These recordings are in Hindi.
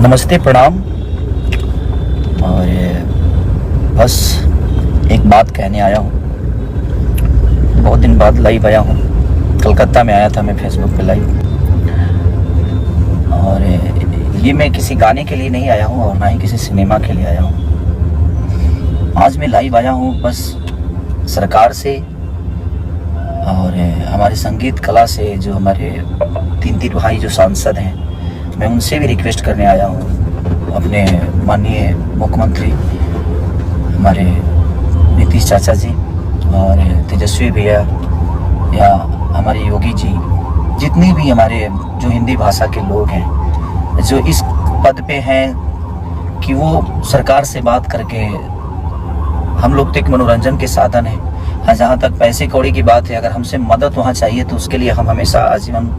नमस्ते, प्रणाम। और बस एक बात कहने आया हूँ। बहुत दिन बाद लाइव आया हूँ। कलकत्ता में आया था मैं फेसबुक पे लाइव। और ये मैं किसी गाने के लिए नहीं आया हूँ और ना ही किसी सिनेमा के लिए आया हूँ। आज मैं लाइव आया हूँ बस सरकार से और हमारे संगीत कला से, जो हमारे तीन भाई जो सांसद हैं, मैं उनसे भी रिक्वेस्ट करने आया हूँ। अपने माननीय मुख्यमंत्री हमारे नीतीश चाचा जी और तेजस्वी भैया या हमारे योगी जी, जितनी भी हमारे जो हिंदी भाषा के लोग हैं, जो इस पद पे हैं कि वो सरकार से बात करके, हम लोग तो एक मनोरंजन के साधन है। हाँ, जहाँ तक पैसे कौड़ी की बात है, अगर हमसे मदद वहाँ चाहिए तो उसके लिए हम हमेशा आजीवन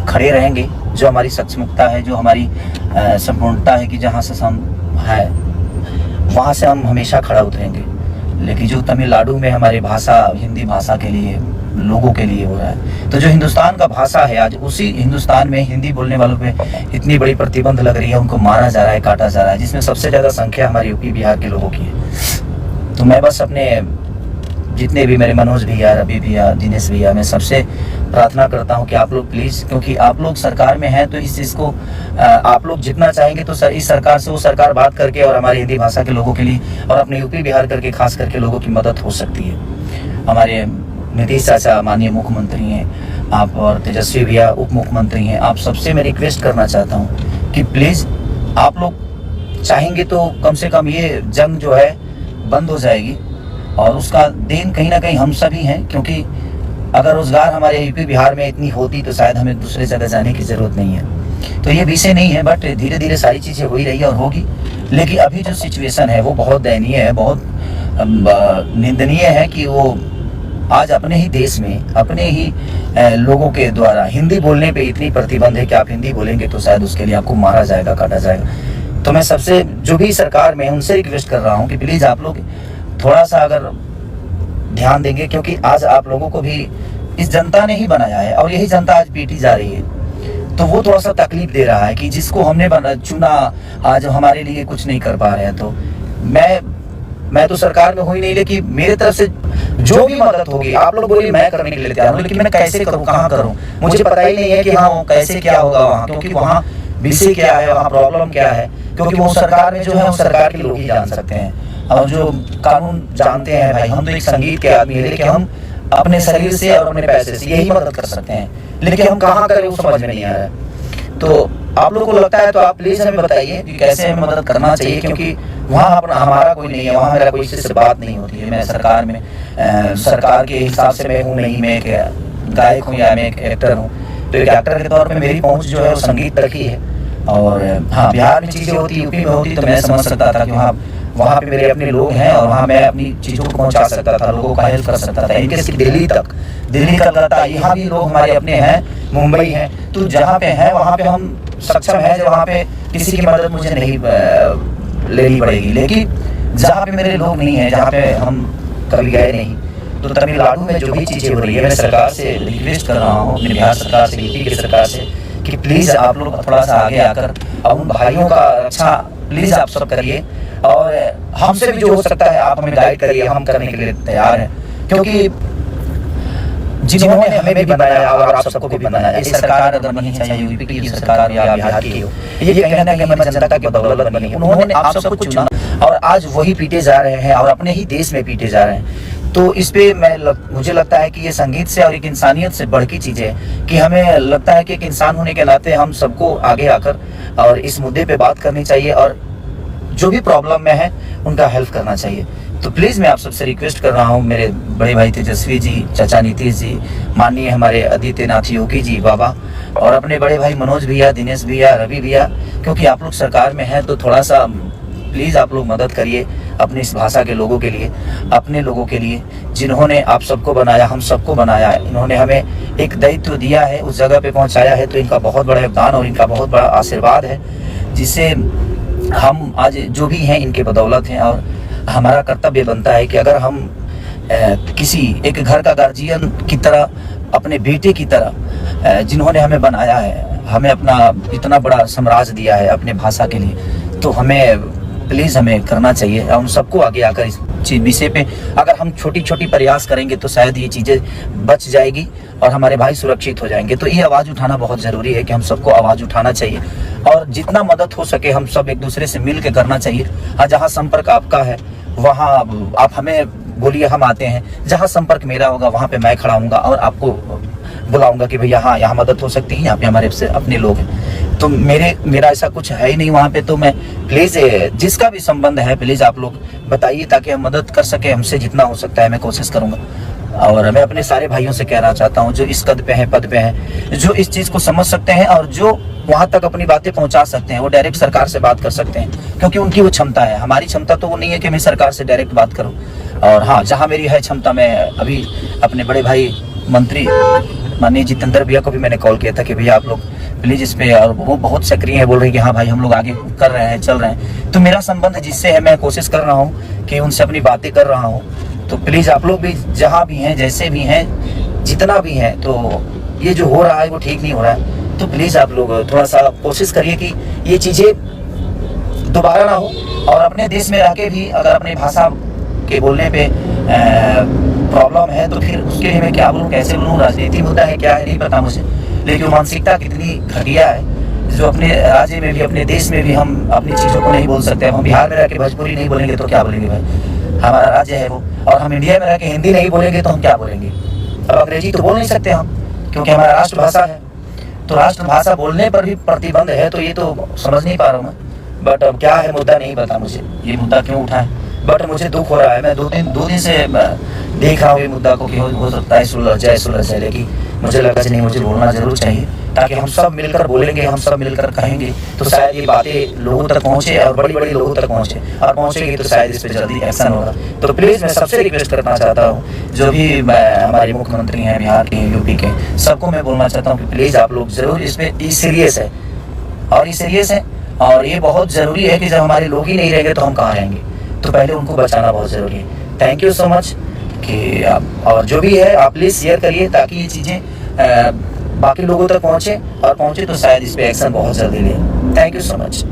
खड़े रहेंगे। जो हमारी सक्षमता है, जो हमारी संपूर्णता है कि जहाँ से हम है वहाँ से हम हमेशा खड़ा उतरेंगे। लेकिन जो तमिलनाडु में हमारे भाषा, हिंदी भाषा के लिए, लोगों के लिए हो रहा है, तो जो हिंदुस्तान का भाषा है, आज उसी हिंदुस्तान में हिंदी बोलने वालों पे इतनी बड़ी प्रतिबंध लग रही है, उनको मारा जा रहा है, काटा जा रहा है, जिसमें सबसे ज़्यादा संख्या हमारे यूपी बिहार के लोगों की है। तो मैं बस अपने जितने भी मेरे मनोज भैया, रवि भैया, दिनेश भैया, मैं सबसे प्रार्थना करता हूं कि आप लोग प्लीज़, क्योंकि आप लोग सरकार में हैं, तो इस चीज़ को आप लोग जितना चाहेंगे तो इस सरकार से वो सरकार बात करके और हमारी हिंदी भाषा के लोगों के लिए और अपने यूपी बिहार करके खास करके लोगों की मदद हो सकती है। हमारे नीतीश चाचा माननीय मुख्यमंत्री हैं आप, और तेजस्वी भैया उप मुख्यमंत्री हैं। आप सबसे मैं रिक्वेस्ट करना चाहता हूँ कि प्लीज़ आप लोग चाहेंगे तो कम से कम ये जंग जो है बंद हो जाएगी, और उसका देन कहीं ना कहीं हम सभी हैं। क्योंकि अगर रोजगार हमारे यूपी बिहार में इतनी होती तो शायद हमें दूसरे जगह जाने की ज़रूरत नहीं है। तो ये विषय नहीं है, बट धीरे धीरे सारी चीज़ें हो ही रही है और होगी। लेकिन अभी जो सिचुएशन है वो बहुत दयनीय है, बहुत निंदनीय है कि वो आज अपने ही देश में, अपने ही लोगों के द्वारा हिंदी बोलने पे इतनी प्रतिबंध है कि आप हिंदी बोलेंगे तो शायद उसके लिए आपको मारा जाएगा, काटा जाएगा। तो मैं सबसे, जो भी सरकार में, उनसे रिक्वेस्ट कर रहा हूँ कि प्लीज़ आप लोग थोड़ा सा अगर ध्यान देंगे, क्योंकि आज आप लोगों को भी इस जनता ने ही बनाया है और यही जनता आज पीटी जा रही है। तो वो थोड़ा सा तकलीफ दे रहा है कि जिसको हमने चुना आज हमारे लिए कुछ नहीं कर पा रहे हैं। तो मैं तो सरकार में हुई नहीं, लेकिन मेरे तरफ से जो भी मदद होगी, आप लोग बोलिए मैं करने के लिए तैयार हूँ, लेकिन मैं कैसे करूँ, कहाँ करूँ, मुझे पता ही नहीं है कि हाँ कैसे क्या होगा वहाँ, क्योंकि वहाँ विषय क्या है, वहाँ प्रॉब्लम क्या है, क्योंकि वो सरकार में जो है वो सरकार के लोग ही जान सकते हैं और जो कानून जानते हैं। भाई, हम तो एक संगीत के आदमी है, लेकिन हम अपने शरीर से और अपने पैसे से यही मदद कर सकते हैं, लेकिन हम कहाँ करें वो समझ में नहीं आ रहा है। तो आप लोगों को लगता है तो आप प्लीज़ हमें बताइए कि कैसे हमें मदद करना चाहिए, क्योंकि वहाँ अपना हमारा कोई नहीं है, वहाँ मेरा कोई किसी से बात नहीं होती है। मैं सरकार में सरकार के हिसाब से मैं हूँ नहीं, मैं एक गायक हूँ या मैं एक एक्टर हूँ। तो एक एक्टर के तौर पर मेरी पहुँच जो है वो संगीत तक ही है। और हाँ, बिहार में चीज़ें होती, यूपी में होती, तो मैं समझ सकता था कि वहाँ पे मेरे अपने लोग हैं और वहाँ मैं अपनी चीज़ों को पहुँचा सकता था, लोगों का हेल्प कर सकता था। इनके सिर्फ दिल्ली तक, दिल्ली कलकत्ता, यहाँ भी लोग हमारे अपने हैं, मुंबई हैं। तो जहाँ पे हैं वहाँ पे हम सक्षम हैं, जो वहाँ पे किसी की मदद मुझे नहीं लेनी पड़ेगी। लेकिन जहाँ पे मेरे लोग नहीं हैं, जहाँ पे हम कभी गए नहीं, तो तमिलनाडु में जो भी चीज़ें हो रही है, मैं सरकार से रिक्वेस्ट कर रहा हूँ, अपने बिहार सरकार से, यूपी की सरकार से, कि प्लीज़ आप लोग थोड़ा सा आगे आकर अब उन भाइयों का रक्षा प्लीज़ आप सब करिए, और हमसे भी जो हो सकता है आप हमें गाइड करिए, हम करने के लिए तैयार हैं। क्योंकि जिन्होंने हमें भी बनाया और आप सबको भी बनाया, इस सरकार अगर नहीं चाहिए, यूपी की सरकार या बिहार की हो, ये कहीं ना कहीं हमारी जनता की बदौलत बनी है। उन्होंने आप सबको चुना और आज वही पीटे जा रहे हैं और अपने ही देश में पीटे जा रहे हैं। तो इस पे मुझे लगता है कि ये संगीत से और एक इंसानियत से बढ़ की चीज़ है कि हमें लगता है कि एक इंसान होने के नाते हम सबको आगे आकर और इस मुद्दे पे बात करनी चाहिए और जो भी प्रॉब्लम में है उनका हेल्प करना चाहिए। तो प्लीज़ मैं आप सबसे रिक्वेस्ट कर रहा हूँ, मेरे बड़े भाई तेजस्वी जी, चाचा नीतीश जी, माननीय हमारे आदित्यनाथ योगी जी बाबा, और अपने बड़े भाई मनोज भैया, दिनेश भैया, रवि भैया, क्योंकि आप लोग सरकार में हैं, तो थोड़ा सा प्लीज़ आप लोग मदद करिए अपनी इस भाषा के लोगों के लिए, अपने लोगों के लिए, जिन्होंने आप सबको बनाया, हम सबको बनाया है। इन्होंने हमें एक दायित्व दिया है, उस जगह पे पहुंचाया है, तो इनका बहुत बड़ा योगदान और इनका बहुत बड़ा आशीर्वाद है, जिससे हम आज जो भी हैं इनके बदौलत हैं। और हमारा कर्तव्य बनता है कि अगर हम किसी एक घर का गार्जियन की तरह अपने बेटे की तरह जिन्होंने हमें बनाया है, हमें अपना इतना बड़ा साम्राज्य दिया है अपने भाषा के लिए, तो हमें प्लीज़ हमें करना चाहिए। हम सबको आगे आकर इस विषय पे अगर हम छोटी छोटी प्रयास करेंगे तो शायद ये चीज़ें बच जाएगी और हमारे भाई सुरक्षित हो जाएंगे। तो ये आवाज़ उठाना बहुत ज़रूरी है कि हम सबको आवाज़ उठाना चाहिए और जितना मदद हो सके हम सब एक दूसरे से मिल के करना चाहिए। हाँ, जहाँ संपर्क आपका है वहाँ आप हमें बोलिए, हम आते हैं। जहाँ संपर्क मेरा होगा वहाँ पे मैं खड़ा हूँगा और आपको बुलाऊंगा कि भैया हाँ, यहाँ मदद हो सकती है, यहाँ पे हमारे से अपने लोग हैं। तो मेरा ऐसा कुछ है ही नहीं वहाँ पे। तो मैं प्लीज़ जिसका भी संबंध है प्लीज़ आप लोग बताइए ताकि हम मदद कर सके। हमसे जितना हो सकता है मैं कोशिश करूँगा। और मैं अपने सारे भाइयों से कहना चाहता हूँ जो इस कद पे हैं, पद पे हैं, जो इस चीज़ को समझ सकते हैं और जो वहाँ तक अपनी बातें पहुँचा सकते हैं, वो डायरेक्ट सरकार से बात कर सकते हैं, क्योंकि उनकी वो क्षमता है। हमारी क्षमता तो वो नहीं है कि मैं सरकार से डायरेक्ट बात करूँ। और हाँ, जहाँ मेरी है क्षमता, मैं अभी अपने बड़े भाई मंत्री माननीय जितेंद्र भैया को भी मैंने कॉल किया था कि भैया आप लोग प्लीज़ इस पे, और वो बहुत सक्रिय है, बोल रहे हैं कि हाँ भाई हम लोग आगे कर रहे हैं, चल रहे हैं। तो मेरा संबंध जिससे है मैं कोशिश कर रहा हूँ कि उनसे अपनी बातें कर रहा हूँ। तो प्लीज़ आप लोग भी जहाँ भी हैं, जैसे भी हैं, जितना भी हैं, तो ये जो हो रहा है वो ठीक नहीं हो रहा है। तो प्लीज़ आप लोग थोड़ा सा कोशिश करिए कि ये चीज़ें दोबारा ना हो। और अपने देश में रह के भी अगर अपनी भाषा के बोलने पे प्रॉब्लम है तो फिर उसके लिए मैं क्या बोलूँ, कैसे बोलूँ, राजनीति मुद्दा है क्या है नहीं पता मुझे, लेकिन मानसिकता कितनी घटिया है जो अपने राज्य में भी, अपने देश में भी हम अपनी चीज़ों को नहीं बोल सकते। हम बिहार में रह के भोजपुरी नहीं बोलेंगे तो क्या बोलेंगे भाई, हमारा राज्य है वो। और हम इंडिया में रह के हिंदी नहीं बोलेंगे तो हम क्या बोलेंगे। अब अंग्रेजी तो बोल नहीं सकते हम, क्योंकि हमारा राष्ट्रभाषा है। तो राष्ट्रभाषा बोलने पर भी प्रतिबंध है, तो ये तो समझ नहीं पा रहा हूँ मैं। बट अब क्या है मुद्दा नहीं पता मुझे, ये मुद्दा क्यों उठा है, बट मुझे दुख हो रहा है। मैं दो दिन से देख रहा हूँ ये मुद्दा को कि हो सकता है सुलझ जाए, लेकिन मुझे लगा कि नहीं, मुझे बोलना जरूर चाहिए ताकि हम सब मिलकर बोलेंगे, हम सब मिलकर कहेंगे तो शायद ये बातें लोगों तक पहुँचे और बड़ी बड़ी लोगों तक पहुँचे, और पहुँचेगी तो शायद इस पर जल्दी एक्शन होगा। तो प्लीज़ मैं सबसे रिक्वेस्ट करना चाहता हूँ, जो भी हमारे मुख्यमंत्री हैं बिहार के, यूपी के, सबको मैं बोलना चाहता हूँ कि प्लीज़ आप लोग ज़रूर इस पर सीरियस है, और ये सीरियस है और ये बहुत ज़रूरी है कि जब हमारे लोग ही नहीं रहेंगे तो हम कहाँ रहेंगे। तो पहले उनको बचाना बहुत ज़रूरी है। थैंक यू सो मच कि आप, और जो भी है आप प्लीज़ शेयर करिए ताकि ये चीज़ें बाकी लोगों तक पहुँचे, और पहुँचे तो शायद इस पर एक्शन बहुत जल्दी ले। Thank you so much.